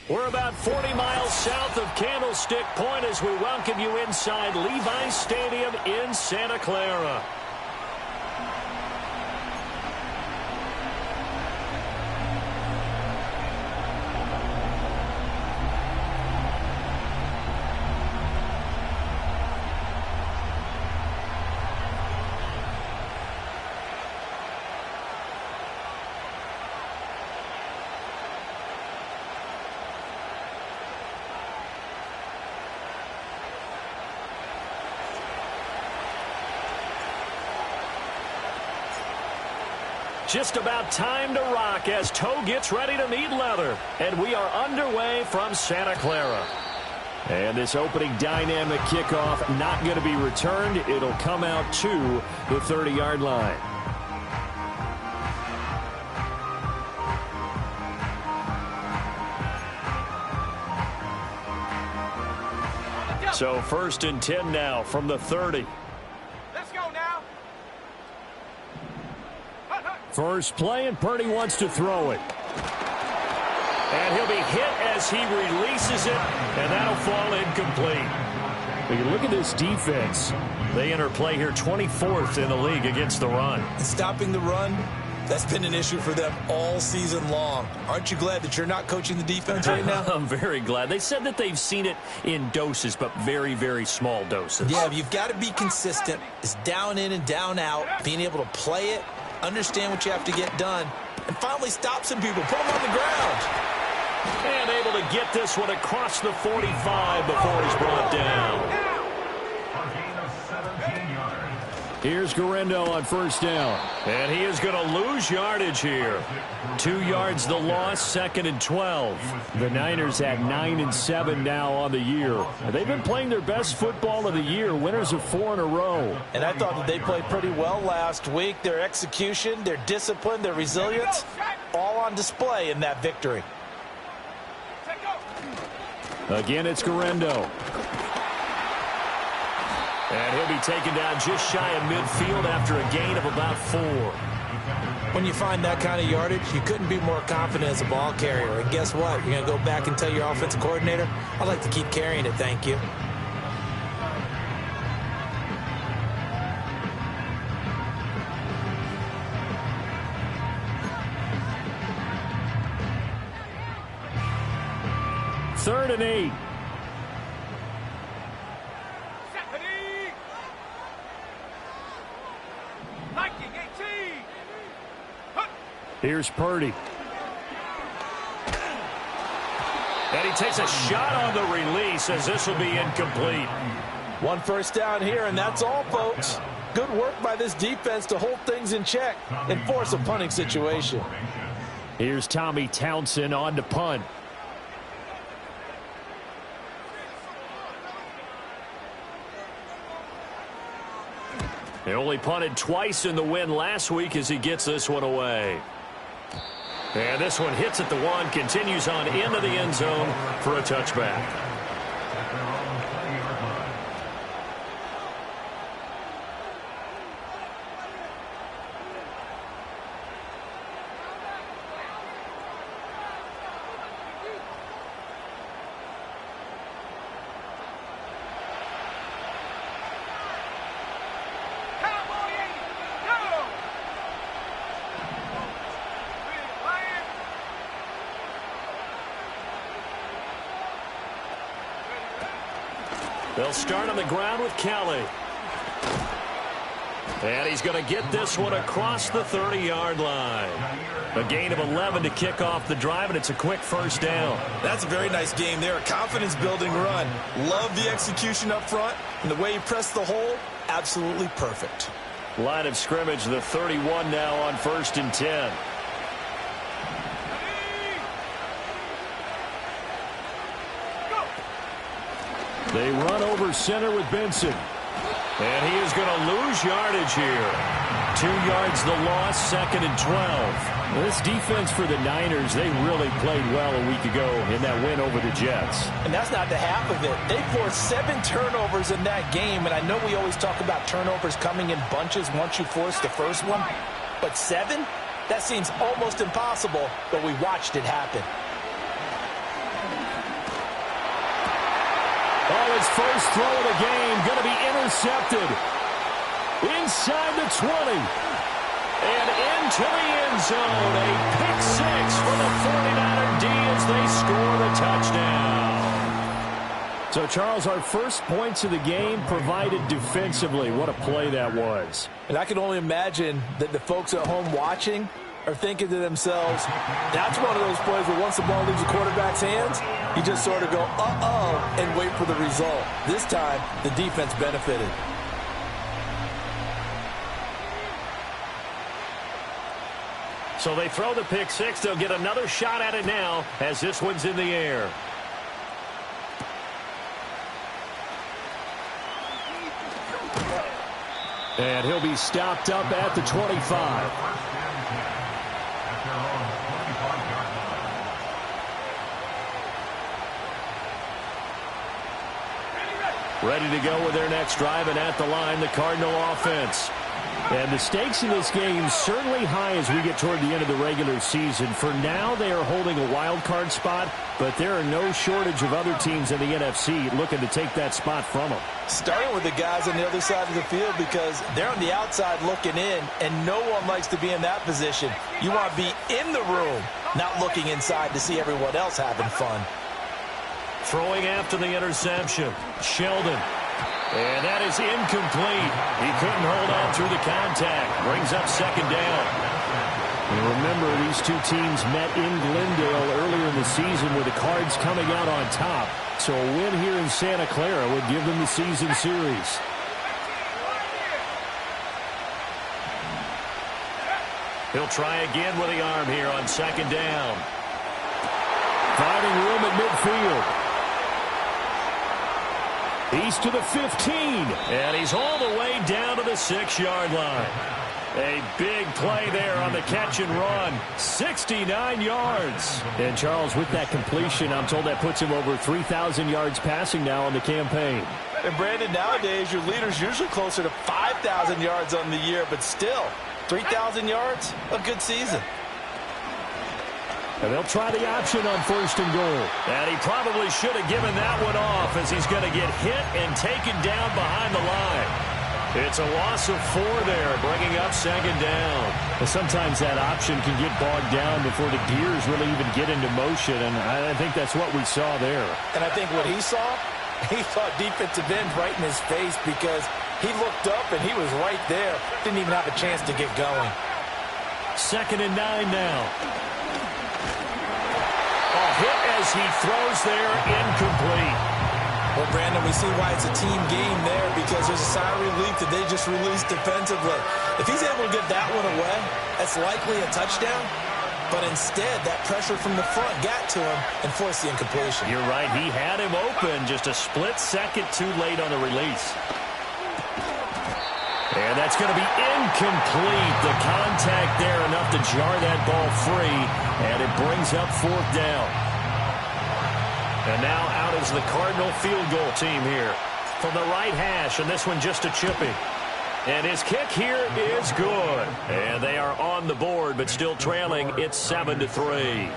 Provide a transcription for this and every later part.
We're about 40 miles south of Candlestick Point as we welcome you inside Levi's Stadium in Santa Clara. Just about time to rock as Toe gets ready to meet leather. And we are underway from Santa Clara. And this opening dynamic kickoff not going to be returned. It'll come out to the 30-yard line. So 1st and 10 now from the 30. First play, and Purdy wants to throw it. And he'll be hit as he releases it, and that'll fall incomplete. When you look at this defense, they enter play here 24th in the league against the run. Stopping the run, that's been an issue for them all season long. Aren't you glad that you're not coaching the defense right now? I'm very glad. They said that they've seen it in doses, but very, very small doses. Yeah, you've got to be consistent. It's down in and down out, being able to play it, understand what you have to get done, and finally stop some people, put them on the ground. And able to get this one across the 45 before he's brought down. Here's Garendo on first down. And he is going to lose yardage here. 2 yards the loss, 2nd and 12. The Niners at 9-7 now on the year. They've been playing their best football of the year, winners of 4 in a row. And I thought that they played pretty well last week. Their execution, their discipline, their resilience, all on display in that victory. Again, it's Garendo. And he'll be taken down just shy of midfield after a gain of about 4. When you find that kind of yardage, you couldn't be more confident as a ball carrier. And guess what? You're going to go back and tell your offensive coordinator, I'd like to keep carrying it, thank you. Third and 8. Here's Purdy. And he takes a shot on the release as this will be incomplete. One first down here, and that's all, folks. Good work by this defense to hold things in check and force a punting situation. Here's Tommy Townsend on to punt. He only punted twice in the win last week as he gets this one away. And this one hits at the one, continues on into the end zone for a touchback. They'll start on the ground with Kelly. And he's going to get this one across the 30-yard line. A gain of 11 to kick off the drive, and it's a quick first down. That's a very nice game there. A confidence-building run. Love the execution up front, and the way he pressed the hole, absolutely perfect. Line of scrimmage, the 31 now on 1st and 10. They run over center with Benson. And he is going to lose yardage here. 2 yards the loss, 2nd and 12. This defense for the Niners, they really played well a week ago in that win over the Jets. And that's not the half of it. They forced 7 turnovers in that game, and I know we always talk about turnovers coming in bunches once you force the first one. But 7? That seems almost impossible, but we watched it happen. Oh, his first throw of the game going to be intercepted. Inside the 20. And into the end zone. A pick 6 for the 49er D as they score the touchdown. So, Charles, our first points of the game provided defensively. What a play that was. And I can only imagine that the folks at home watching are thinking to themselves, that's one of those plays where once the ball leaves the quarterback's hands, you just sort of go, uh-oh, and wait for the result. This time, the defense benefited. So they throw the pick 6. They'll get another shot at it now as this one's in the air. And he'll be stopped up at the 25. Ready to go with their next drive, and at the line, the Cardinal offense. And the stakes in this game certainly high as we get toward the end of the regular season. For now, they are holding a wild card spot, but there are no shortage of other teams in the NFC looking to take that spot from them. Starting with the guys on the other side of the field because they're on the outside looking in, and no one likes to be in that position. You want to be in the room, not looking inside to see everyone else having fun. Throwing after the interception, Sheldon. And that is incomplete. He couldn't hold on through the contact. Brings up 2nd down. And remember, these two teams met in Glendale earlier in the season with the Cards coming out on top. So a win here in Santa Clara would give them the season series. He'll try again with the arm here on 2nd down. Finding room at midfield. He's to the 15, and he's all the way down to the 6-yard line. A big play there on the catch and run. 69 yards. And, Charles, with that completion, I'm told that puts him over 3,000 yards passing now on the campaign. And, Brandon, nowadays your leader's usually closer to 5,000 yards on the year, but still, 3,000 yards, a good season. And they'll try the option on 1st and goal. And he probably should have given that one off as he's going to get hit and taken down behind the line. It's a loss of 4 there, bringing up 2nd down. Well, sometimes that option can get bogged down before the gears really even get into motion, and I think that's what we saw there. And I think what he saw defensive end right in his face because he looked up and he was right there. Didn't even have a chance to get going. 2nd and 9 now. A hit as he throws there, incomplete. Well, Brandon, we see why it's a team game there, because there's a sigh of relief that they just released defensively. If he's able to get that one away, that's likely a touchdown. But instead, that pressure from the front got to him and forced the incompletion. You're right. He had him open, just a split second too late on the release. And that's going to be incomplete. The contact there enough to jar that ball free, and it brings up 4th down. And now out is the Cardinal field goal team here from the right hash, and this one just a chipping. And his kick here is good. And they are on the board, but still trailing. It's 7-3.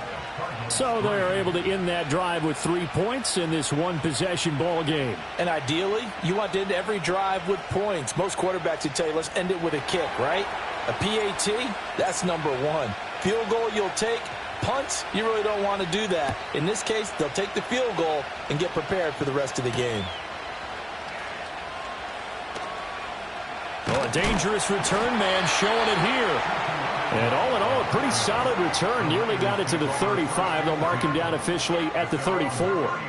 So they're able to end that drive with 3 points in this one-possession ball game. And ideally, you want to end every drive with points. Most quarterbacks would tell you, let's end it with a kick, right? A PAT, that's number 1. Field goal you'll take. Punts, you really don't want to do that. In this case, they'll take the field goal and get prepared for the rest of the game. Well, a dangerous return man showing it here. And all in all, a pretty solid return. Nearly got it to the 35. They'll mark him down officially at the 34.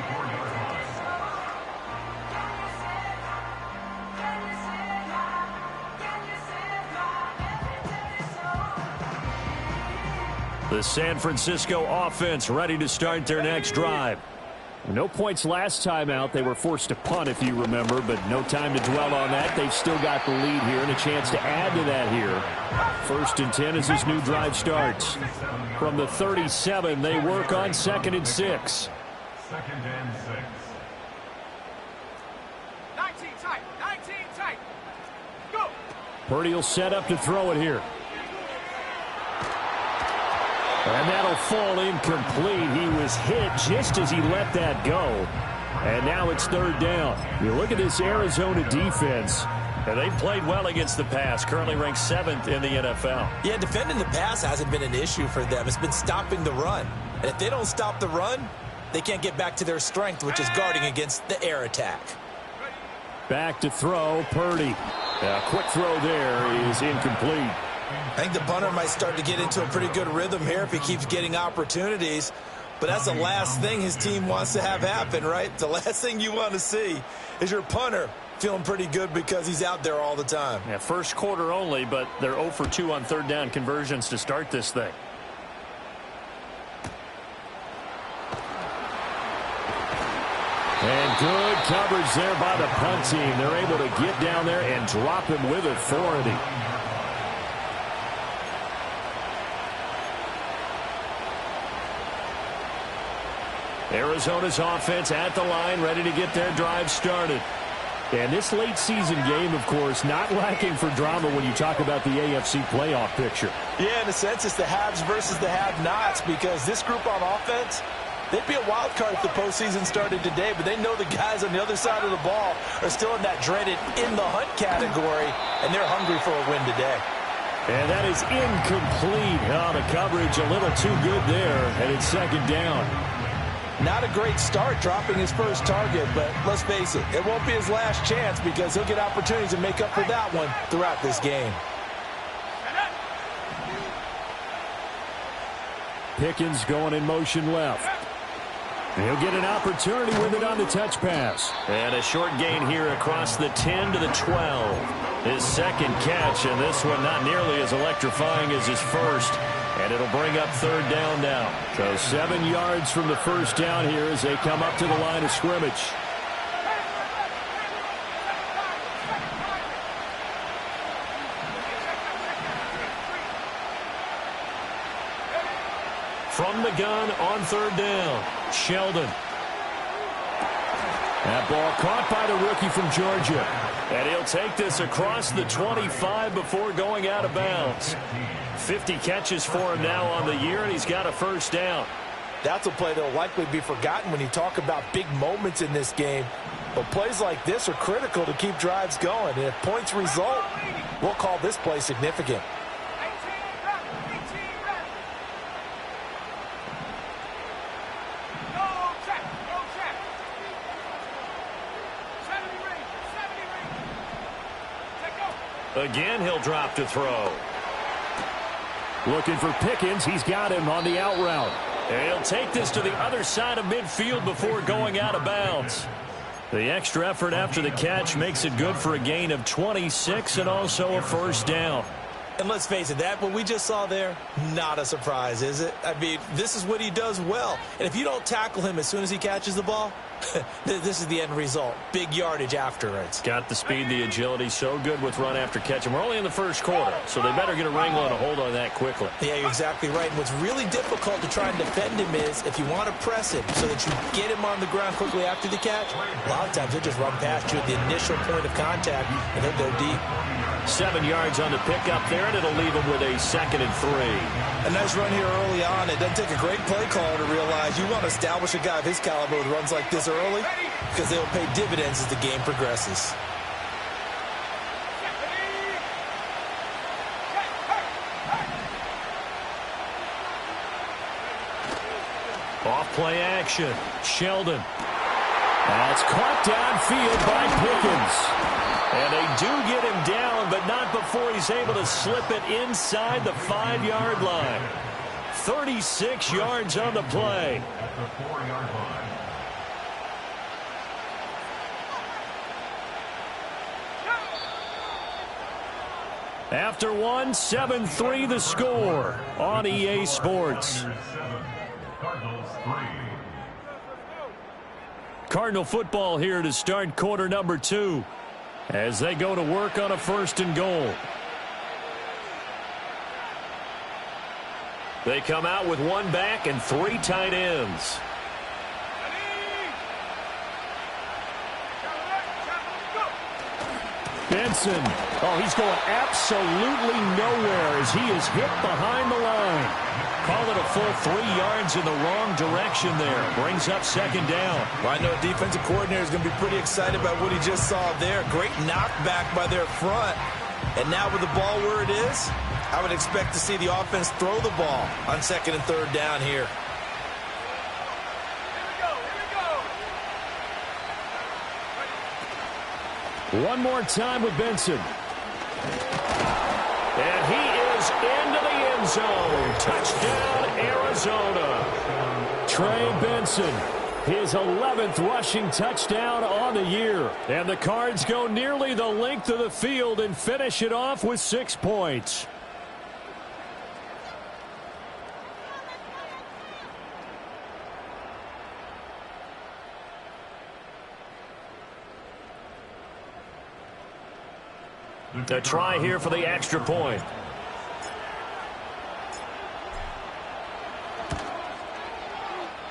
The San Francisco offense ready to start their next drive. No points last time out. They were forced to punt, if you remember, but no time to dwell on that. They've still got the lead here and a chance to add to that here. 1st and 10 as this new drive starts. From the 37, they work on 2nd and 6. 19 tight. Go. Purdy will set up to throw it here. And that'll fall incomplete. He was hit just as he let that go. And now it's 3rd down. You look at this Arizona defense. And they've played well against the pass. Currently ranked 7th in the NFL. Yeah, defending the pass hasn't been an issue for them. It's been stopping the run. And if they don't stop the run, they can't get back to their strength, which is guarding against the air attack. Back to throw, Purdy. A quick throw there is incomplete. I think the punter might start to get into a pretty good rhythm here if he keeps getting opportunities. But that's the last thing his team wants to have happen, right? The last thing you want to see is your punter feeling pretty good because he's out there all the time. Yeah, first quarter only, but they're 0 for 2 on 3rd down conversions to start this thing. And good coverage there by the punt team. They're able to get down there and drop him with authority. Arizona's offense at the line, ready to get their drive started. And this late season game, of course, not lacking for drama when you talk about the AFC playoff picture. Yeah, in a sense, it's the haves versus the have-nots, because this group on offense, they'd be a wild card if the postseason started today, but they know the guys on the other side of the ball are still in that dreaded in-the-hunt category, and they're hungry for a win today. And that is incomplete. Oh, the coverage a little too good there, and it's 2nd down. Not a great start dropping his first target, but let's face it, it won't be his last chance because he'll get opportunities to make up for that one throughout this game. Pickens going in motion left. He'll get an opportunity with it on the touch pass. And a short gain here across the 10 to the 12. His 2nd catch, and this one not nearly as electrifying as his first. And it'll bring up 3rd down now. So 7 yards from the first down here as they come up to the line of scrimmage. From the gun on 3rd down, Sheldon. That ball caught by the rookie from Georgia. And he'll take this across the 25 before going out of bounds. 50 catches for him now on the year, and he's got a 1st down. That's a play that will likely be forgotten when you talk about big moments in this game. But plays like this are critical to keep drives going. And if points result, we'll call this play significant. Again, he'll drop to throw. Looking for Pickens. He's got him on the out route. And he'll take this to the other side of midfield before going out of bounds. The extra effort after the catch makes it good for a gain of 26 and also a first down. And let's face it, that what we just saw there, not a surprise, is it? I mean, this is what he does well. And if you don't tackle him as soon as he catches the ball, this is the end result. Big yardage afterwards. Got the speed, the agility, so good with run after catch. And we're only in the first quarter, so they better get a wrangle and a hold on that quickly. Yeah, you're exactly right. And what's really difficult to try and defend him is if you want to press him so that you get him on the ground quickly after the catch, a lot of times he'll just run past you at the initial point of contact, and he'll go deep. 7 yards on the pickup there, and it'll leave him with a 2nd and 3. A nice run here early on. It doesn't take a great play caller to realize you want to establish a guy of his caliber with runs like this early because they will pay dividends as the game progresses. Off play action. Sheldon. That's caught downfield by Pickens. And they do get him down, but not before he's able to slip it inside the 5-yard line. 36 yards on the play. After one, 7-3 the score on EA Sports. Cardinal football here to start quarter number 2. As they go to work on a 1st and goal. They come out with 1 back and 3 tight ends. Benson. Oh, he's going absolutely nowhere as he is hit behind the line. Call it a full 3 yards in the wrong direction there. Brings up 2nd down. Well, I know a defensive coordinator is going to be pretty excited about what he just saw there. Great knockback by their front. And now with the ball where it is, I would expect to see the offense throw the ball on 2nd and 3rd down here. One more time with Benson. And he is into the end zone. Touchdown, Arizona. Trey Benson, his 11th rushing touchdown on the year. And the Cards go nearly the length of the field and finish it off with 6 points. A try here for the extra point.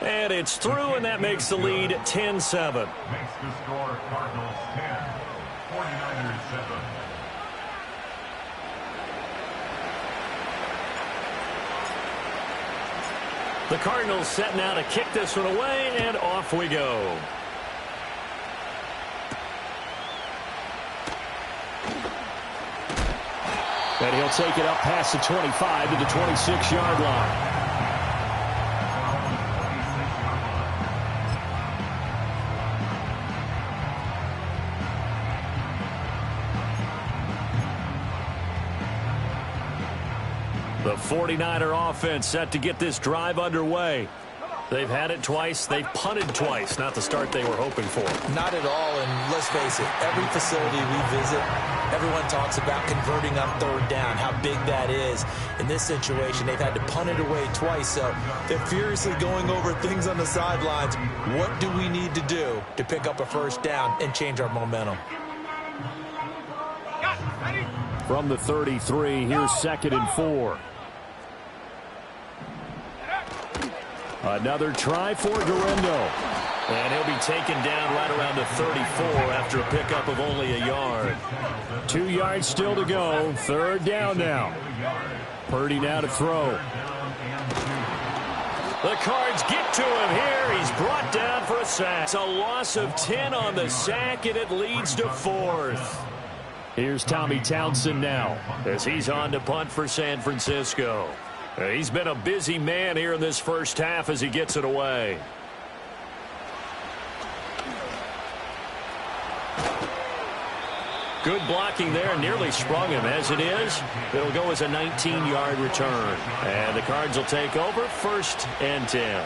And it's through, and that makes the lead 10-7. Makes the score Cardinals 10, 49ers 7. The Cardinals setting out to kick this one away, and off we go. And he'll take it up past the 25 to the 26-yard line. The 49er offense set to get this drive underway. They've had it twice. They've punted twice. Not the start they were hoping for. Not at all, and let's face it, every facility we visit, everyone talks about converting on 3rd down, how big that is. In this situation, they've had to punt it away twice, so they're furiously going over things on the sidelines. What do we need to do to pick up a 1st down and change our momentum? From the 33, here's 2nd and 4. Another try for Guerrero. And he'll be taken down right around the 34 after a pickup of only a yard. 2 yards still to go. 3rd down now. Purdy now to throw. The Cards get to him here. He's brought down for a sack. It's a loss of 10 on the sack, and it leads to 4th. Here's Tommy Townsend now as he's on to punt for San Francisco. He's been a busy man here in this first half as he gets it away. Good blocking there, nearly sprung him. As it is, it'll go as a 19-yard return. And the Cards will take over, 1st and 10.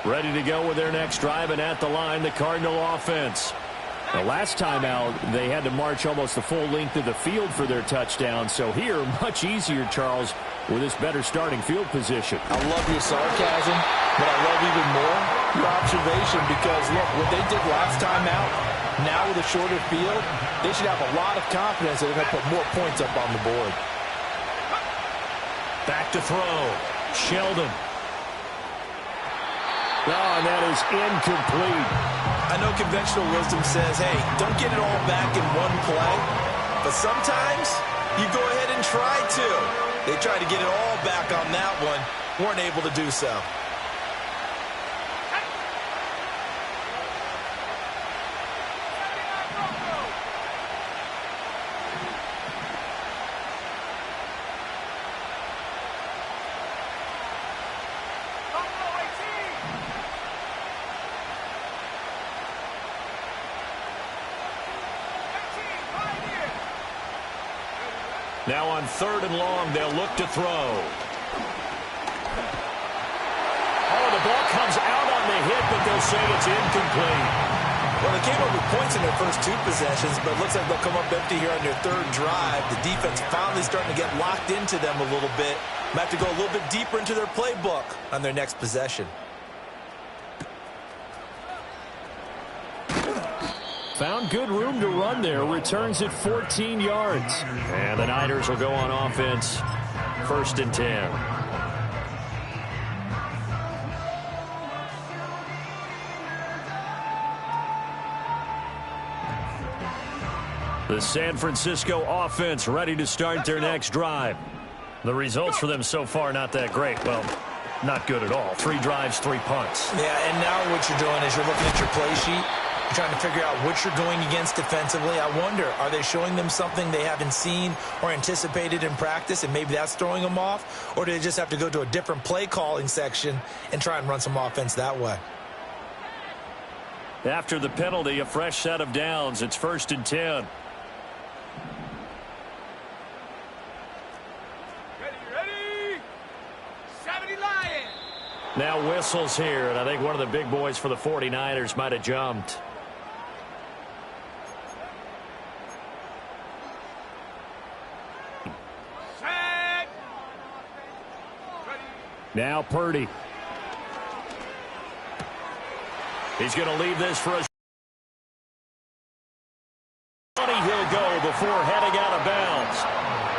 Ready to go with their next drive, and at the line, the Cardinal offense. The last time out, they had to march almost the full length of the field for their touchdown. So here, much easier, Charles, with this better starting field position. I love your sarcasm, but I love even more your observation because, look, what they did last time out, now with a shorter field, they should have a lot of confidence that they're going to put more points up on the board. Back to throw. Sheldon. Oh, and that is incomplete. I know conventional wisdom says, hey, don't get it all back in one play. But sometimes you go ahead and try to. They tried to get it all back on that one. Weren't able to do so. Now on 3rd and long, they'll look to throw. Oh, the ball comes out on the hit, but they'll say it's incomplete. Well, they came up with points in their first 2 possessions, but it looks like they'll come up empty here on their 3rd drive. The defense finally starting to get locked into them a little bit. Might have to go a little bit deeper into their playbook on their next possession. Found good room to run there. Returns at 14 yards. And the Niners will go on offense. 1st and 10. The San Francisco offense ready to start their next drive. The results for them so far not that great. Well, not good at all. 3 drives, 3 punts. Yeah, and now what you're doing is you're looking at your play sheet. You're trying to figure out what you're going against defensively. I wonder, are they showing them something they haven't seen or anticipated in practice, and maybe that's throwing them off? Or do they just have to go to a different play calling section and try and run some offense that way? After the penalty, a fresh set of downs. It's 1st and 10. Ready? 70 Lions. Now whistles here, and I think one of the big boys for the 49ers might have jumped. Set. Ready. Now Purdy. He's going to leave this for a 20. He'll go before heading out of bounds.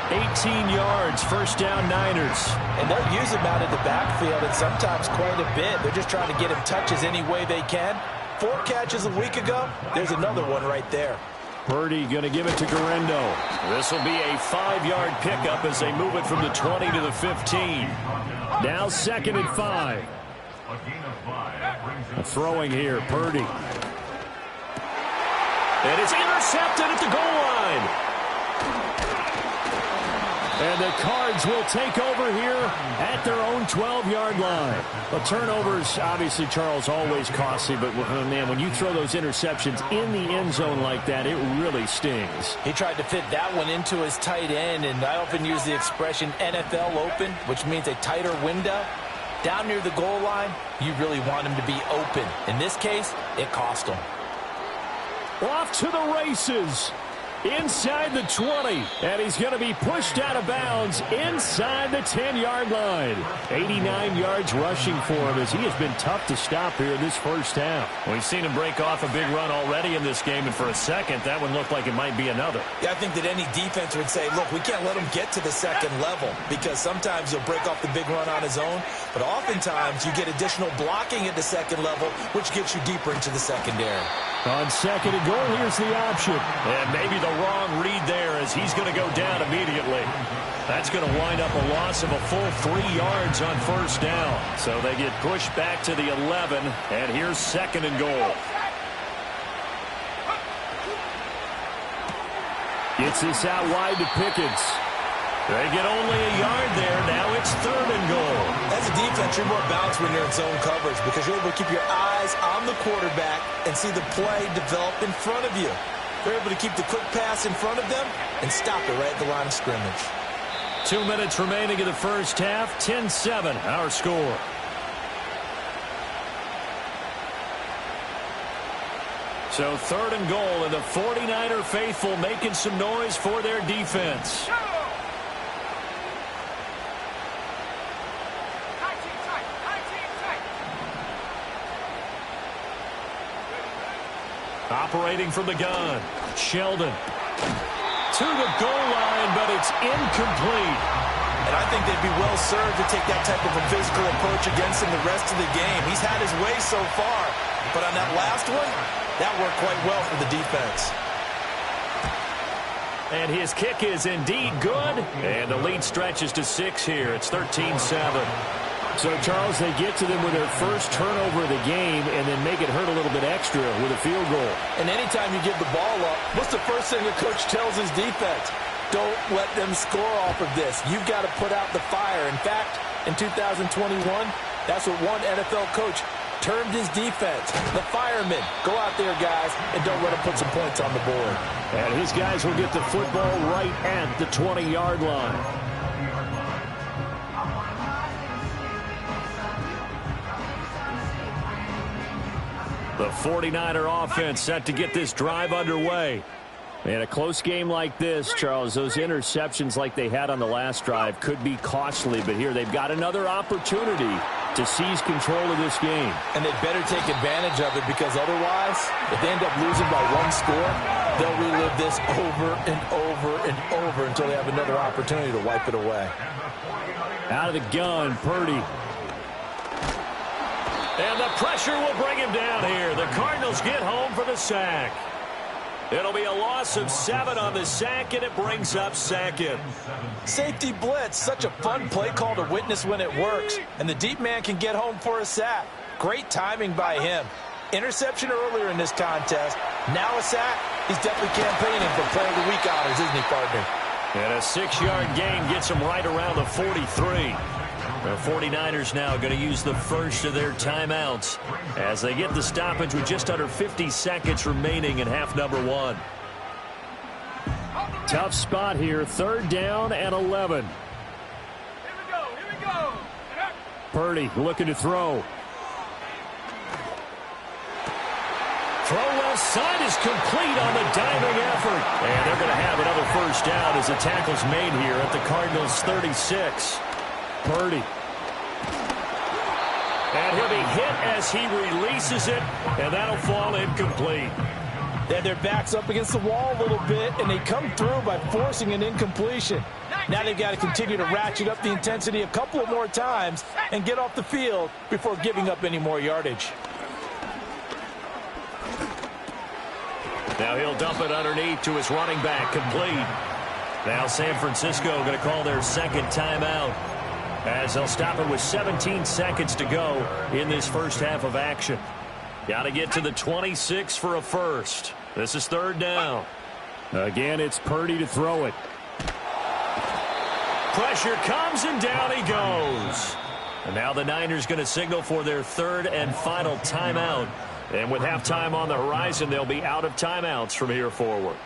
18 yards, 1st down Niners. And they'll use him out in the backfield, and sometimes quite a bit. They're just trying to get him touches any way they can. 4 catches a week ago. There's another one right there. Purdy going to give it to Guerrero. This will be a 5-yard pickup as they move it from the 20 to the 15. Now 2nd and 5. Throwing here, Purdy. And it's intercepted at the goal line. And the Cards will take over here at their own 12-yard line. Well, turnovers, obviously, Charles, always costly. But, man, when you throw those interceptions in the end zone like that, it really stings. He tried to fit that one into his tight end, and I often use the expression NFL open, which means a tighter window. Down near the goal line, you really want him to be open. In this case, it cost him. Off to the races. Inside the 20, and he's going to be pushed out of bounds inside the 10-yard line. 89 yards rushing for him as he has been tough to stop here in this first half. We've seen him break off a big run already in this game, and for a second, that one looked like it might be another. Yeah, I think that any defense would say, look, we can't let him get to the second level because sometimes he'll break off the big run on his own, but oftentimes you get additional blocking at the second level, which gets you deeper into the secondary. On 2nd and goal, here's the option. And maybe the wrong read there as he's going to go down immediately. That's going to wind up a loss of a full 3 yards on 1st down. So they get pushed back to the 11, and here's 2nd and goal. Gets this out wide to Pickens. They get only a yard there. Now it's 3rd and goal. As a defense, you're more balanced when you're in zone coverage because you're able to keep your eyes on the quarterback and see the play develop in front of you. They're able to keep the quick pass in front of them and stop it right at the line of scrimmage. 2 minutes remaining in the first half. 10-7, our score. So 3rd and goal, and the 49er faithful making some noise for their defense. Operating from the gun, Sheldon. To the goal line, but it's incomplete. And I think they'd be well served to take that type of a physical approach against him the rest of the game. He's had his way so far, but on that last one, that worked quite well for the defense. And his kick is indeed good, and the lead stretches to 6 here. It's 13-7. So, Charles, they get to them with their first turnover of the game and then make it hurt a little bit extra with a field goal. And anytime you give the ball up, what's the first thing a coach tells his defense? Don't let them score off of this. You've got to put out the fire. In fact, in 2021, that's what one NFL coach termed his defense. The firemen. Go out there, guys, and don't let them put some points on the board. And his guys will get the football right at the 20-yard line. The 49er offense set to get this drive underway. In a close game like this, Charles, those interceptions like they had on the last drive could be costly. But here they've got another opportunity to seize control of this game. And they'd better take advantage of it because otherwise, if they end up losing by 1 score, they'll relive this over and over and over until they have another opportunity to wipe it away. Out of the gun, Purdy. And the pressure will bring him down here. The Cardinals get home for the sack. It'll be a loss of 7 on the sack, and it brings up 2nd. Safety blitz, such a fun play call to witness when it works. And the deep man can get home for a sack. Great timing by him. Interception earlier in this contest. Now a sack. He's definitely campaigning for Player of the Week honors, isn't he, partner? And a 6-yard gain gets him right around the 43. The 49ers now going to use the first of their timeouts as they get the stoppage with just under 50 seconds remaining in half number 1. Tough spot here, 3rd down and 11. Here we go. Purdy looking to throw. Throw left side is complete on the diving effort. And they're going to have another first down as the tackle's made here at the Cardinals' 36. Purdy. And he'll be hit as he releases it, and that'll fall incomplete. They had their backs up against the wall a little bit, and they come through by forcing an incompletion. Now they've got to continue to ratchet up the intensity a couple of more times and get off the field before giving up any more yardage. Now he'll dump it underneath to his running back, complete. Now San Francisco going to call their 2nd timeout as they'll stop it with 17 seconds to go in this first half of action. Got to get to the 26 for a first. This is 3rd down. Again, it's Purdy to throw it. Pressure comes, and down he goes. And now the Niners going to signal for their 3rd and final timeout. And with halftime on the horizon, they'll be out of timeouts from here forward.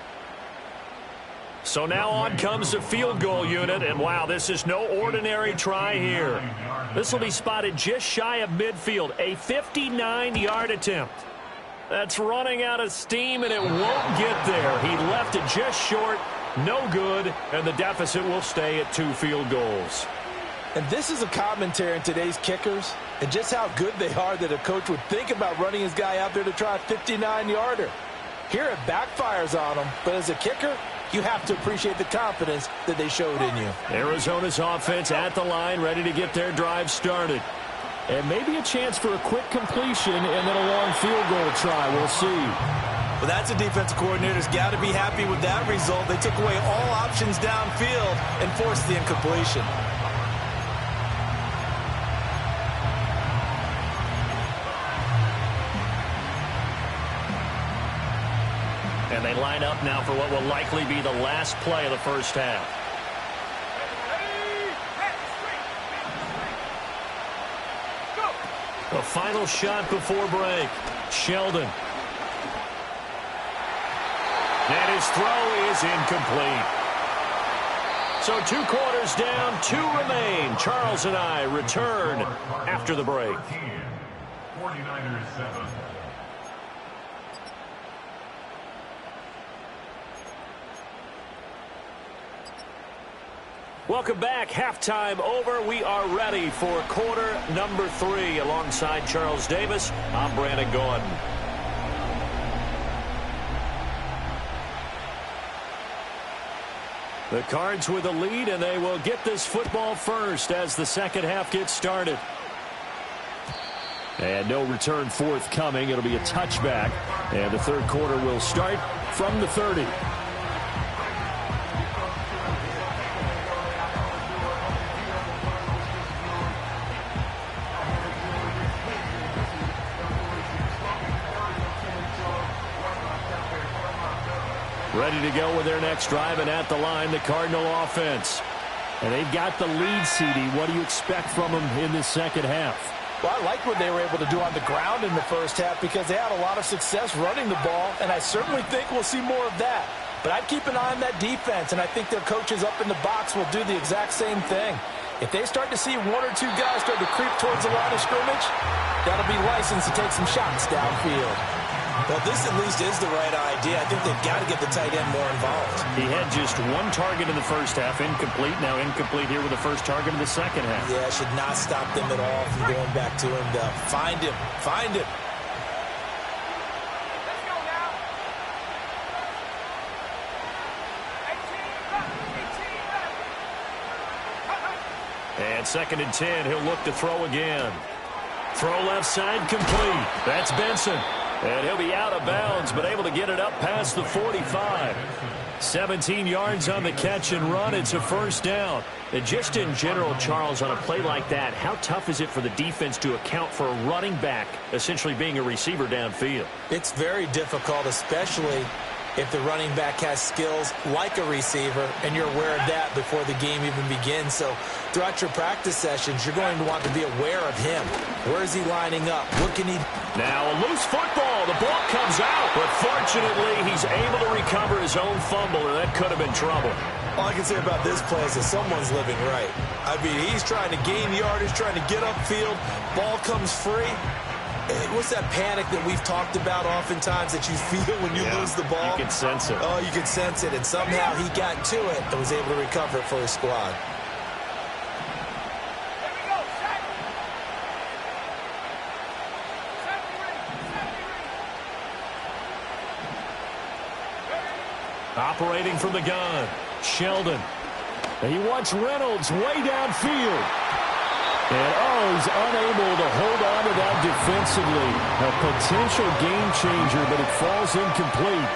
So now on comes the field goal unit, and wow, this is no ordinary try here. This will be spotted just shy of midfield, a 59-yard attempt. That's running out of steam, and it won't get there. He left it just short, no good, and the deficit will stay at 2 field goals. And this is a commentary on today's kickers and just how good they are that a coach would think about running his guy out there to try a 59-yarder. Here it backfires on him, but as a kicker, you have to appreciate the confidence that they showed in you. Arizona's offense at the line, ready to get their drive started. And maybe a chance for a quick completion and then a long field goal try. We'll see. Well, that's a defensive coordinator's got to be happy with that result. They took away all options downfield and forced the incompletion. And And they line up now for what will likely be the last play of the first half. The final shot before break. Sheldon. And his throw is incomplete. So 2 quarters down, 2 remain. Charles and I return after the break. 49ers 7. Welcome back. Halftime over. We are ready for quarter number 3. Alongside Charles Davis, I'm Brandon Gordon. The Cards with a lead, and they will get this football first as the second half gets started. And no return forthcoming. It'll be a touchback, and the third quarter will start from the 30. Ready to go with their next drive, and at the line, the Cardinal offense. And they've got the lead, CD. What do you expect from them in this second half? Well, I like what they were able to do on the ground in the first half because they had a lot of success running the ball, and I certainly think we'll see more of that. But I'd keep an eye on that defense, and I think their coaches up in the box will do the exact same thing. If they start to see 1 or 2 guys start to creep towards the line of scrimmage, that'll be licensed to take some shots downfield. Well, this at least is the right idea. I think they've got to get the tight end more involved. He had just 1 target in the first half, incomplete. Now incomplete here with the first target in the second half. Yeah, should not stop them at all from going back to him. Find him. Find him. Let's go now. 18 left. And second and 10, he'll look to throw again. Throw left side, complete. That's Benson. And he'll be out of bounds, but able to get it up past the 45. 17 yards on the catch and run. It's a first down. And just in general, Charles, on a play like that, how tough is it for the defense to account for a running back essentially being a receiver downfield? It's very difficult, especially if the running back has skills like a receiver, and you're aware of that before the game even begins. So throughout your practice sessions, you're going to want to be aware of him. Where is he lining up? What can he do? Now a loose football. The ball comes out, but fortunately he's able to recover his own fumble, and that could have been trouble. All I can say about this play is that someone's living right. I mean, he's trying to gain yardage, trying to get upfield. Ball comes free. What's that panic that we've talked about oftentimes that you feel when you lose the ball? You can sense it. Oh, you can sense it, and somehow he got to it and was able to recover it for his squad. Here we go. Set. Set me ready. Operating from the gun, Sheldon. And he wants Reynolds way downfield. And, he's unable to hold on to that defensively. A potential game changer, but it falls incomplete.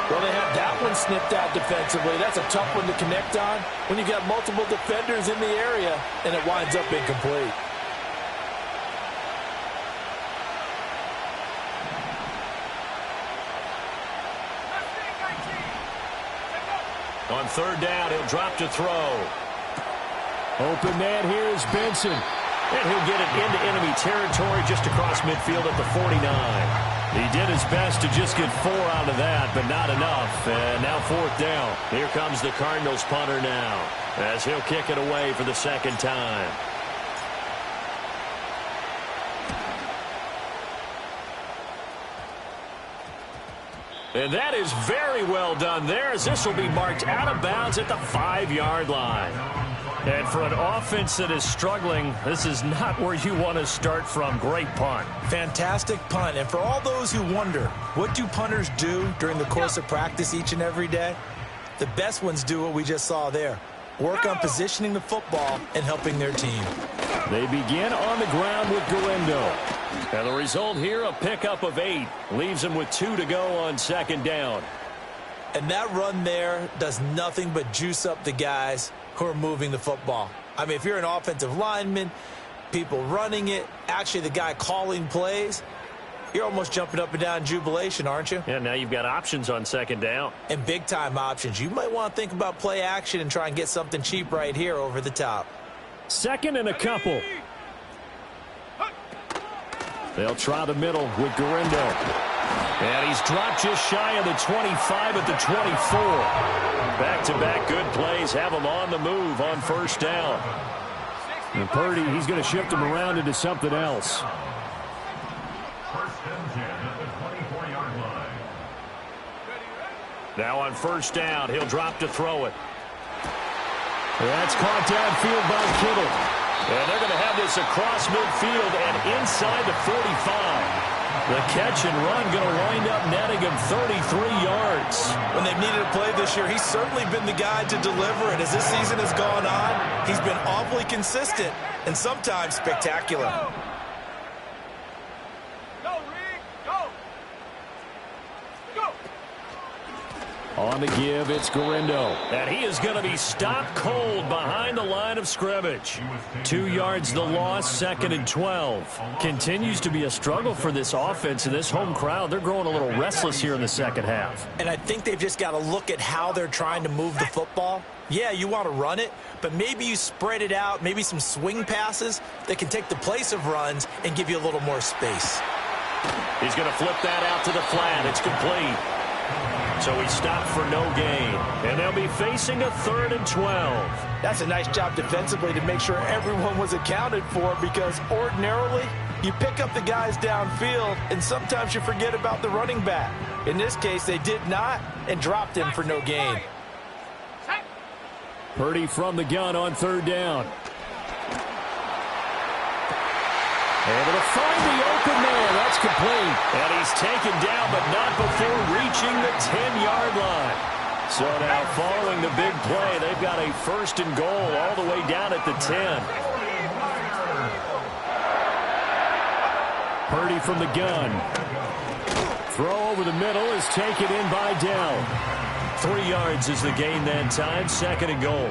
Well, they have that one snipped out defensively. That's a tough one to connect on when you got multiple defenders in the area, and it winds up incomplete. On third down, he'll drop to throw. Open man here is Benson. And he'll get it into enemy territory just across midfield at the 49. He did his best to just get 4 out of that, but not enough. And now fourth down. Here comes the Cardinals punter now, as he'll kick it away for the second time. And that is very well done there, as this will be marked out of bounds at the 5-yard line. And for an offense that is struggling, this is not where you want to start from. Great punt. Fantastic punt. And for all those who wonder, what do punters do during the course of practice each and every day? The best ones do what we just saw there. Work on positioning the football and helping their team. They begin on the ground with Garendo. And the result here, a pickup of 8. Leaves them with 2 to go on second down. And that run there does nothing but juice up the guys who are moving the football. I mean, if you're an offensive lineman, people running it, actually the guy calling plays, you're almost jumping up and down in jubilation, aren't you? Yeah, now you've got options on second down. And big-time options. You might want to think about play action and try and get something cheap right here over the top. Second and a couple. They'll try the middle with Gurindo. And he's dropped just shy of the 25 at the 24. Back-to-back good plays have him on the move on first down. And Purdy, he's going to shift him around into something else. First and 10 at the 24-yard line. Now on first down, he'll drop to throw it. That's caught downfield by Kittle. And they're going to have this across midfield and inside the 45. The catch and run going to wind up netting him 33 yards. When they've needed a play this year, he's certainly been the guy to deliver it. As this season has gone on, he's been awfully consistent and sometimes spectacular. Go, Reed, go. Go. On the give, it's Gurindo. And he is going to be stopped cold behind the line of scrimmage. 2 yards the loss, second and 12. Continues to be a struggle for this offense and this home crowd. They're growing a little restless here in the second half. And I think they've just got to look at how they're trying to move the football. Yeah, you want to run it, but maybe you spread it out, maybe some swing passes that can take the place of runs and give you a little more space. He's going to flip that out to the flat. It's complete. So he stopped for no gain. And they'll be facing a 3rd and 12. That's a nice job defensively to make sure everyone was accounted for, because ordinarily you pick up the guys downfield and sometimes you forget about the running back. In this case, they did not and dropped him for no gain. Purdy from the gun on 3rd down. Able to find the open man. That's complete. And he's taken down, but not before reaching the 10-yard line. So now following the big play, they've got a 1st and goal all the way down at the 10. Purdy from the gun. Throw over the middle is taken in by Dell. 3 yards is the gain that time, 2nd and goal.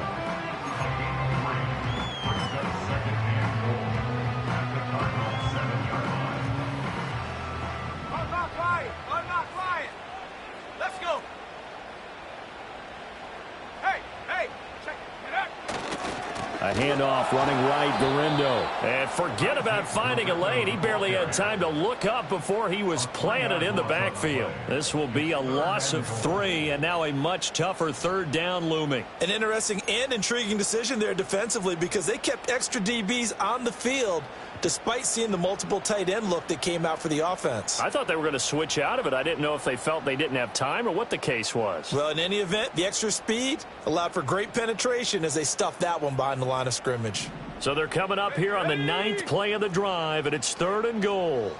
A handoff running right, Gurindo. And forget about finding a lane. He barely had time to look up before he was planted in the backfield. This will be a loss of 3, and now a much tougher 3rd down looming. An interesting and intriguing decision there defensively, because they kept extra DBs on the field despite seeing the multiple tight end look that came out for the offense. I thought they were going to switch out of it. I didn't know if they felt they didn't have time or what the case was. Well, in any event, the extra speed allowed for great penetration as they stuffed that one behind the line of scrimmage. So they're coming up here on the 9th play of the drive, and it's 3rd and goal.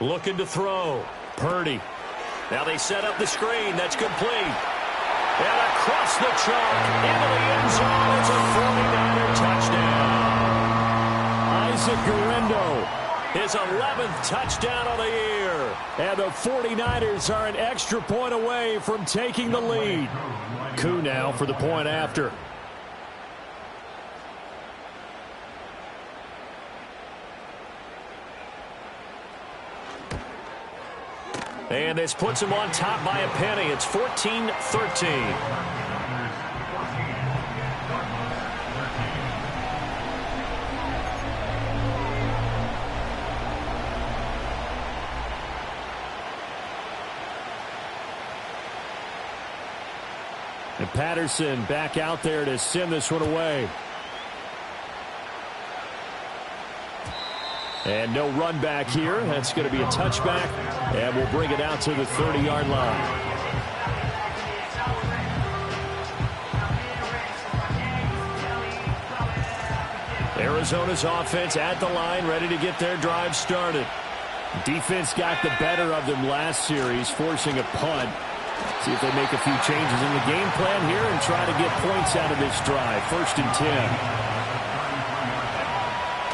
Looking to throw. Purdy. Now they set up the screen. That's complete. And across the chalk into the end zone. It's a 49er touchdown. Isaac Gurindo, his 11th touchdown of the year. And the 49ers are an extra point away from taking the lead. Koo now for the point after. And this puts him on top by a penny. It's 14-13. And Patterson back out there to send this one away. And no run back here. That's going to be a touchback. And we'll bring it out to the 30-yard line. Arizona's offense at the line, ready to get their drive started. Defense got the better of them last series, forcing a punt. See if they make a few changes in the game plan here and try to get points out of this drive. 1st and 10.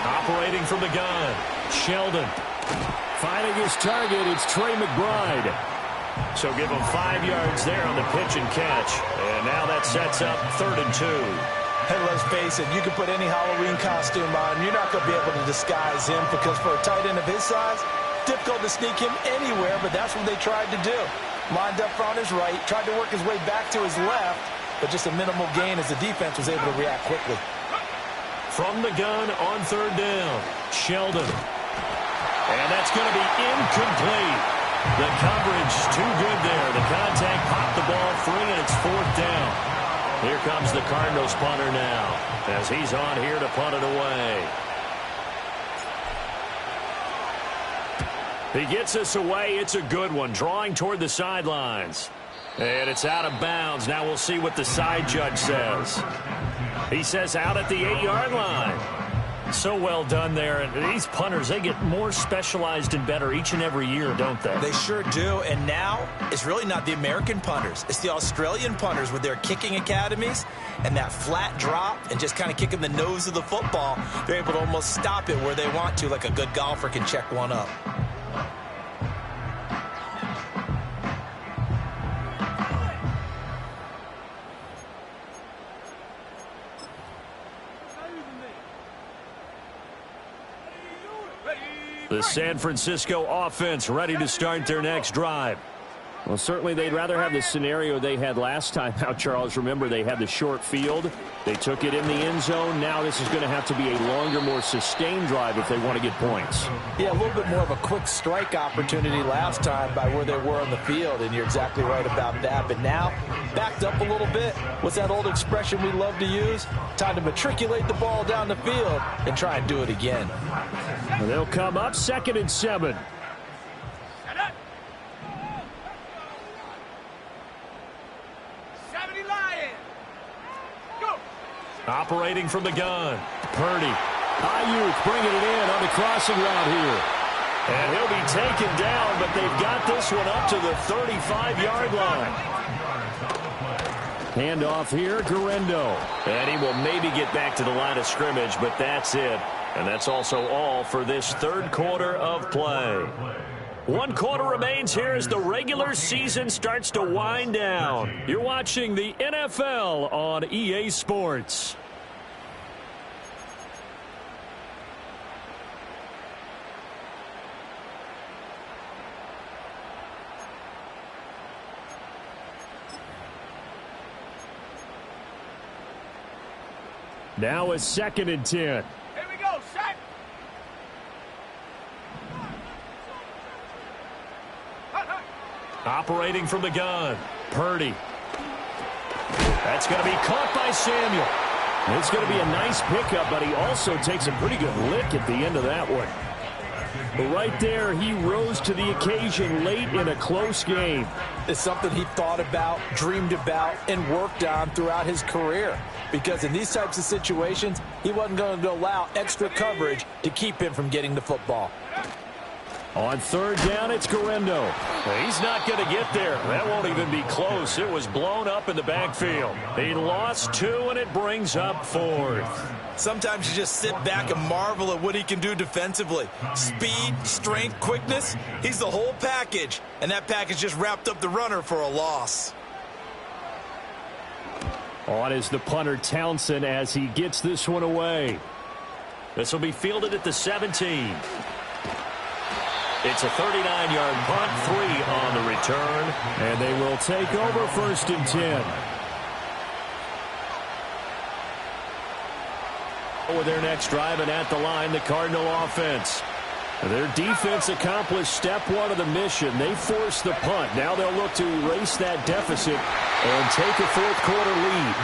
Operating from the gun, Sheldon. Finding his target, it's Trey McBride. So give him 5 yards there on the pitch and catch. And now that sets up 3rd and 2. Hey, let's face it, you can put any Halloween costume on. You're not going to be able to disguise him, because for a tight end of his size, difficult to sneak him anywhere, but that's what they tried to do. Lined up on his right, tried to work his way back to his left, but just a minimal gain as the defense was able to react quickly. From the gun on third down, Sheldon. And that's going to be incomplete. The coverage too good there. The contact popped the ball free, and it's fourth down. Here comes the Cardinals punter now as he's on here to punt it away. He gets us away. It's a good one, drawing toward the sidelines. And it's out of bounds. Now we'll see what the side judge says. He says out at the 8-yard line. So well done there. And these punters, they get more specialized and better each and every year, don't they? They sure do. And now it's really not the American punters. It's the Australian punters with their kicking academies and that flat drop and just kind of kicking the nose of the football. They're able to almost stop it where they want to, like a good golfer can check one up. The San Francisco offense ready to start their next drive. Well, certainly they'd rather have the scenario they had last time out, Charles. Remember, they had the short field. They took it in the end zone. Now this is going to have to be a longer, more sustained drive if they want to get points. Yeah, a little bit more of a quick strike opportunity last time by where they were on the field, and you're exactly right about that. But now, backed up a little bit. What's that old expression we love to use? Time to matriculate the ball down the field and try and do it again. Well, they'll come up 2nd and 7. Operating from the gun, Purdy. Ayuk bringing it in on the crossing route here. And he'll be taken down, but they've got this one up to the 35-yard line. Handoff here, Guerrero. And he will maybe get back to the line of scrimmage, but that's it. And that's also all for this third quarter of play. 1 quarter remains here as the regular season starts to wind down. You're watching the NFL on EA Sports. Now it's 2nd and 10. Here we go, set. Operating from the gun, Purdy. That's going to be caught by Samuel. It's going to be a nice pickup, but he also takes a pretty good lick at the end of that one. But right there, he rose to the occasion late in a close game. It's something he thought about, dreamed about, and worked on throughout his career. Because in these types of situations, he wasn't going to allow extra coverage to keep him from getting the football. On third down, it's Guerrero. He's not going to get there. That won't even be close. It was blown up in the backfield. He lost 2, and it brings up 4th. Sometimes you just sit back and marvel at what he can do defensively. Speed, strength, quickness, he's the whole package. And that package just wrapped up the runner for a loss. On is the punter, Townsend, as he gets this one away. This will be fielded at the 17. It's a 39-yard punt, 3 on the return, and they will take over 1st and 10. With their next drive and at the line, the Cardinal offense. Their defense accomplished step 1 of the mission. They forced the punt. Now they'll look to erase that deficit and take a 4th quarter lead.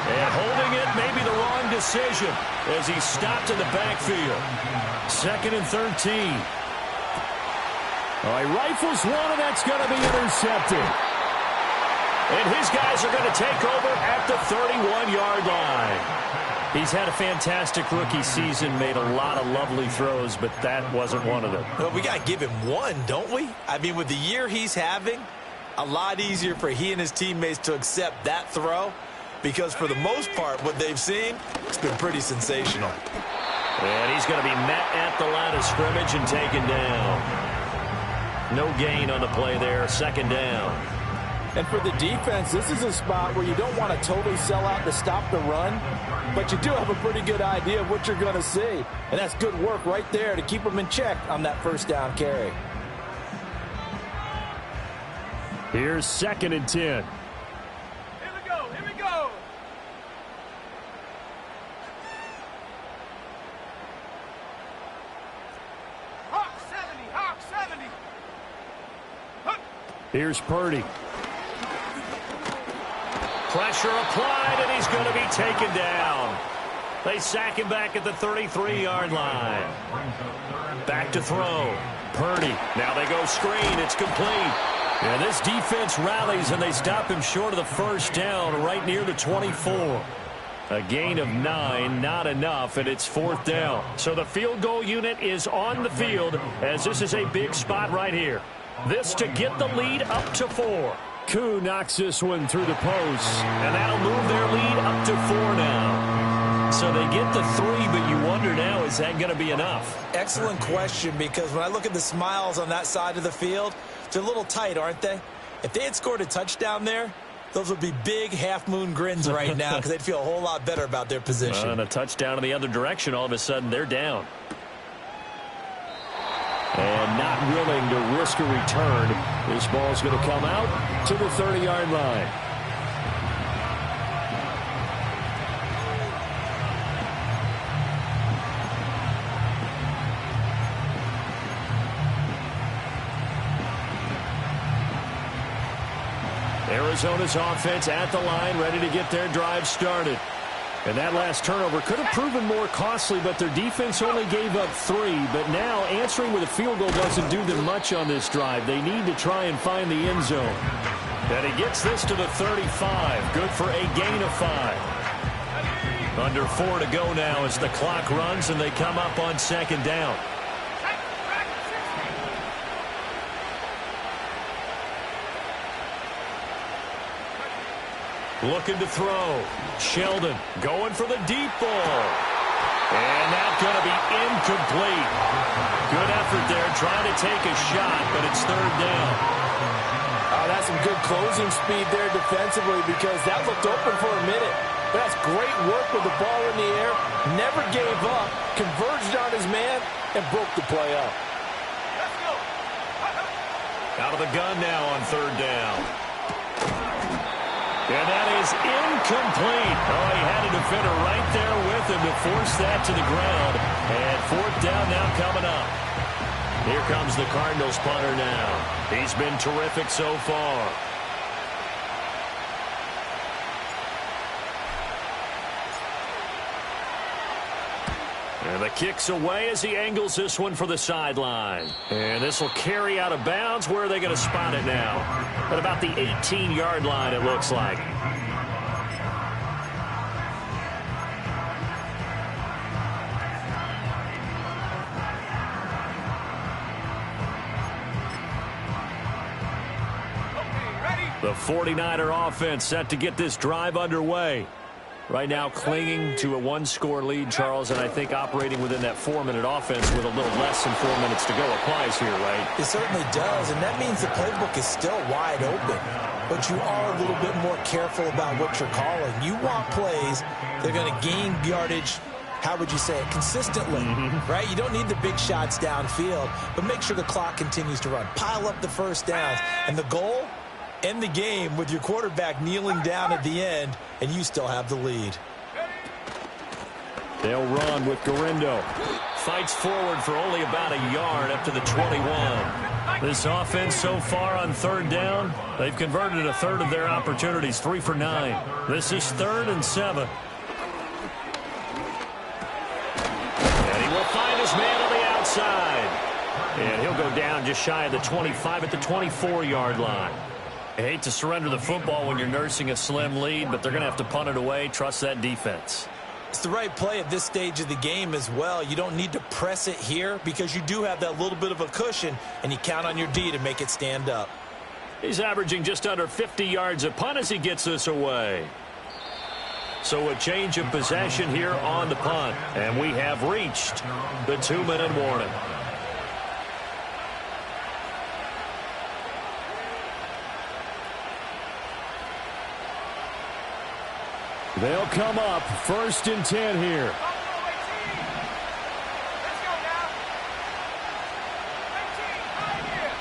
And holding it may be the wrong decision as he stopped in the backfield. 2nd and 13. He rifles one, and that's going to be intercepted. And his guys are going to take over at the 31-yard line. He's had a fantastic rookie season, made a lot of lovely throws, but that wasn't one of them. Well, we got to give him one, don't we? I mean, with the year he's having, a lot easier for he and his teammates to accept that throw because for the most part, what they've seen, it's been pretty sensational. And he's going to be met at the line of scrimmage and taken down. No gain on the play there, 2nd down. And for the defense, this is a spot where you don't want to totally sell out to stop the run, but you do have a pretty good idea of what you're going to see. And that's good work right there to keep them in check on that first down carry. Here's 2nd and 10. Here we go. Here we go. Hawk 70. Hawk 70. Huck. Here's Purdy. Pressure applied, and he's going to be taken down. They sack him back at the 33-yard line. Back to throw. Purdy. Now they go screen. It's complete. And this defense rallies, and they stop him short of the first down right near the 24. A gain of 9, not enough, and it's 4th down. So the field goal unit is on the field, as this is a big spot right here. This to get the lead up to 4. Koo knocks this one through the post, and that'll move their lead up to 4 now. So they get the 3, but you wonder now, is that going to be enough? Excellent question, because when I look at the smiles on that side of the field, they're a little tight, aren't they? If they had scored a touchdown there, those would be big half-moon grins right now because they'd feel a whole lot better about their position. And a touchdown in the other direction, all of a sudden they're down. And not willing to risk a return. This ball's going to come out to the 30-yard line. Arizona's offense at the line, ready to get their drive started. And that last turnover could have proven more costly, but their defense only gave up 3. But now answering with a field goal doesn't do them much on this drive. They need to try and find the end zone. And he gets this to the 35. Good for a gain of 5. Under 4 to go now as the clock runs and they come up on 2nd down. Looking to throw. Sheldon going for the deep ball. And that's going to be incomplete. Good effort there trying to take a shot, but it's 3rd down. Oh, that's some good closing speed there defensively because that looked open for a minute. But that's great work with the ball in the air. Never gave up. Converged on his man and broke the play up. Let's go. Out of the gun now on 3rd down. And that is incomplete. Oh, he had a defender right there with him to force that to the ground. And 4th down now coming up. Here comes the Cardinals punter now. He's been terrific so far. And the kick's away as he angles this one for the sideline. And this will carry out of bounds. Where are they going to spot it now? At about the 18-yard line, it looks like. The 49er offense set to get this drive underway. Right now clinging to a 1-score lead, Charles, and I think operating within that 4-minute offense with a little less than 4 minutes to go applies here, right? It certainly does, and that means the playbook is still wide open. But you are a little bit more careful about what you're calling. You want plays that are going to gain yardage, how would you say it, consistently, right? You don't need the big shots downfield, but make sure the clock continues to run. Pile up the first downs, and the goal, end the game with your quarterback kneeling down at the end, and you still have the lead. They'll run with Garindo. Fights forward for only about a yard up to the 21. This offense so far on 3rd down, they've converted a third of their opportunities, 3 for 9. This is 3rd and 7. And he will find his man on the outside. And he'll go down just shy of the 25 at the 24-yard line. I hate to surrender the football when you're nursing a slim lead, but they're going to have to punt it away. Trust that defense. It's the right play at this stage of the game as well. You don't need to press it here because you do have that little bit of a cushion, and you count on your D to make it stand up. He's averaging just under 50 yards a punt as he gets this away. So a change of possession here on the punt, and we have reached the 2-minute warning. They'll come up 1st and 10 here. Let's go now. 18, right here.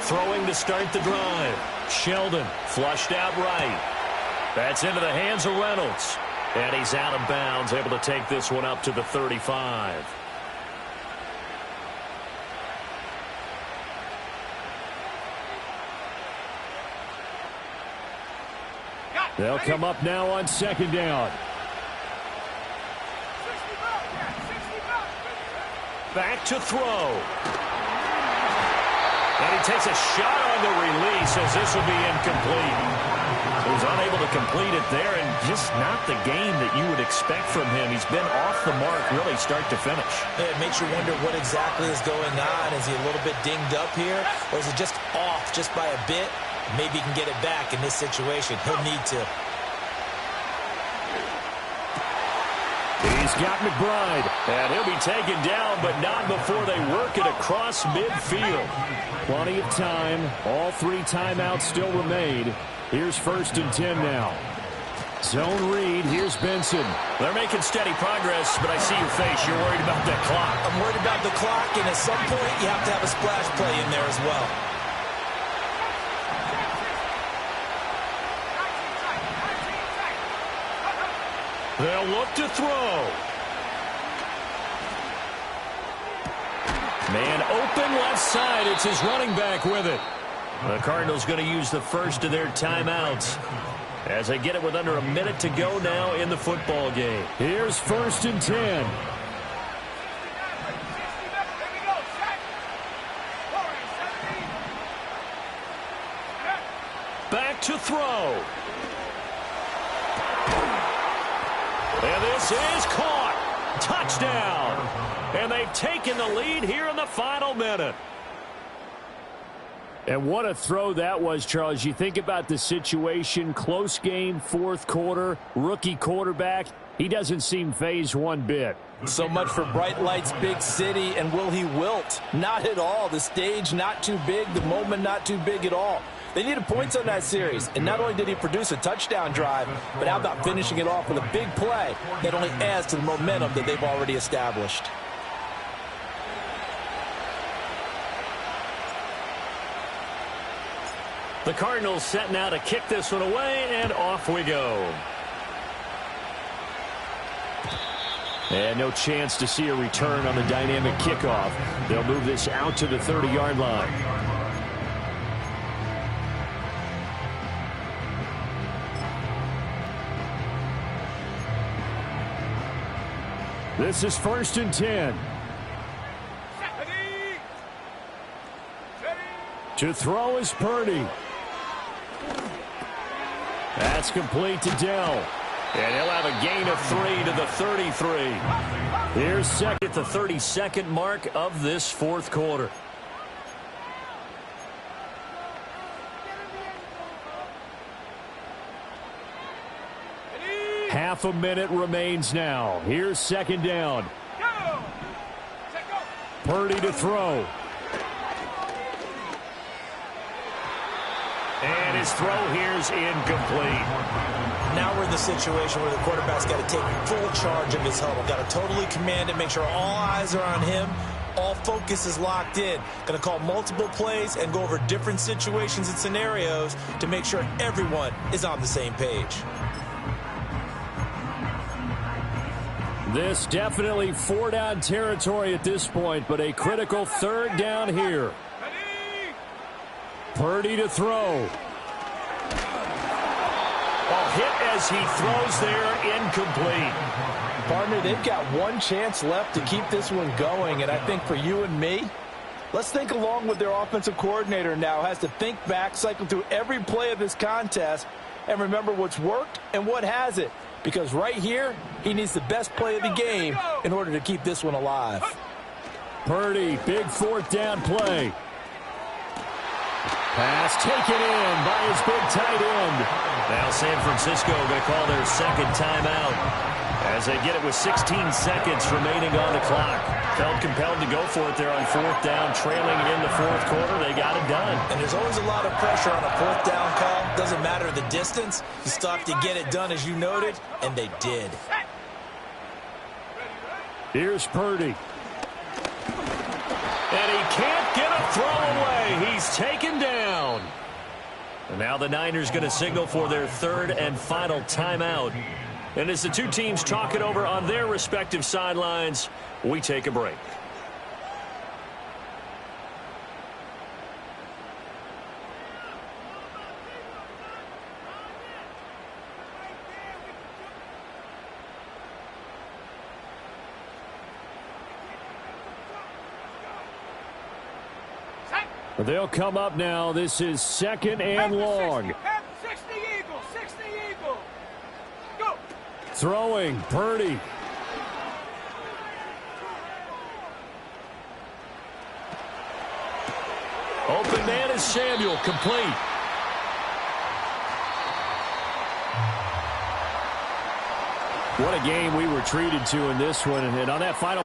Throwing to start the drive. Sheldon flushed out right. That's into the hands of Reynolds. And he's out of bounds, able to take this one up to the 35. They'll come up now on 2nd down. 60 bucks. Back to throw. And he takes a shot on the release as this will be incomplete. He was unable to complete it there, and just not the game that you would expect from him. He's been off the mark really start to finish. It makes you wonder what exactly is going on. Is he a little bit dinged up here, or is it just off just by a bit? Maybe he can get it back in this situation. He'll need to. He's got McBride, and he'll be taken down, but not before they work it across midfield. Plenty of time. All 3 timeouts still remain. Here's 1st and 10 now. Zone read. Here's Benson. They're making steady progress, but I see your face. You're worried about that clock. I'm worried about the clock, and at some point, you have to have a splash play in there as well. They'll look to throw. Man open left side. It's his running back with it. The Cardinals going to use the first of their timeouts as they get it with under a minute to go now in the football game. Here's 1st and 10. 60 Here we go. Check. 40, 70. Back to throw. And this is caught. Touchdown. And they've taken the lead here in the final minute. And what a throw that was, Charles. You think about the situation, close game, 4th quarter, rookie quarterback. He doesn't seem fazed one bit. So much for bright lights, big city, and will he wilt? Not at all. The stage not too big, the moment not too big at all. They needed points on that series, and not only did he produce a touchdown drive, but how about finishing it off with a big play that only adds to the momentum that they've already established. The Cardinals setting out to kick this one away, and off we go. And no chance to see a return on the dynamic kickoff. They'll move this out to the 30-yard line. This is 1st and 10. To throw is Purdy. That's complete to Dell. And he'll have a gain of 3 to the 33. Here's second at the 32nd mark of this 4th quarter. Half a minute remains now. Here's 2nd down. Purdy to throw. And his throw here's incomplete. Now we're in the situation where the quarterback's got to take full charge of his huddle. Got to totally command it, make sure all eyes are on him. All focus is locked in. Going to call multiple plays and go over different situations and scenarios to make sure everyone is on the same page. This definitely 4-down territory at this point, but a critical 3rd down here. Purdy to throw. Ball hit as he throws there, incomplete. Partner, they've got one chance left to keep this one going, and I think for you and me, let's think along with their offensive coordinator now. Has to think back, cycle through every play of this contest, and remember what's worked and what hasn't. Because right here, he needs the best play of the game in order to keep this one alive. Purdy, big 4th down play. Pass taken in by his big tight end. Now San Francisco going to call their second timeout as they get it with 16 seconds remaining on the clock. Felt compelled to go for it there on fourth down, trailing in the fourth quarter. They got it done. And there's always a lot of pressure on a fourth down call. Doesn't matter the distance. You still have to get it done, as you noted, and they did. Here's Purdy. And he can't get a throw away. He's taken down. And now the Niners going to signal for their third and final timeout. And as the two teams talk it over on their respective sidelines, we take a break. They'll come up now. This is second and long. 60 Eagles, 60 Eagles. Go. Throwing, Purdy. Open man is Samuel, complete. What a game we were treated to in this one. And on that final